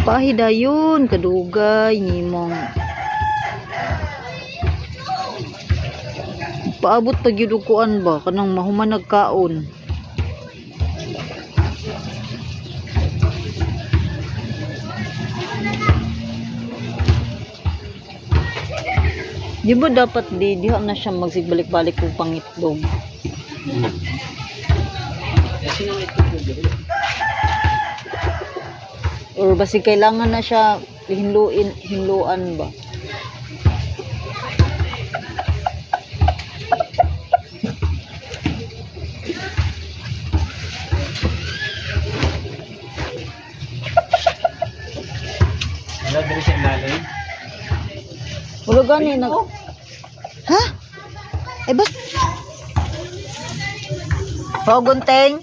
Pahidayon kadugay nimong paabot pag yudukuan ba kanang mahuman nagkaon. Di ba dapat diha na siya magsigbalik-balik kung pangitlog? Or basi kailangan na siya hinluan ba? Wala dali siya ilalim. Wala gani nag... Ha? Eh ba? Gunteng?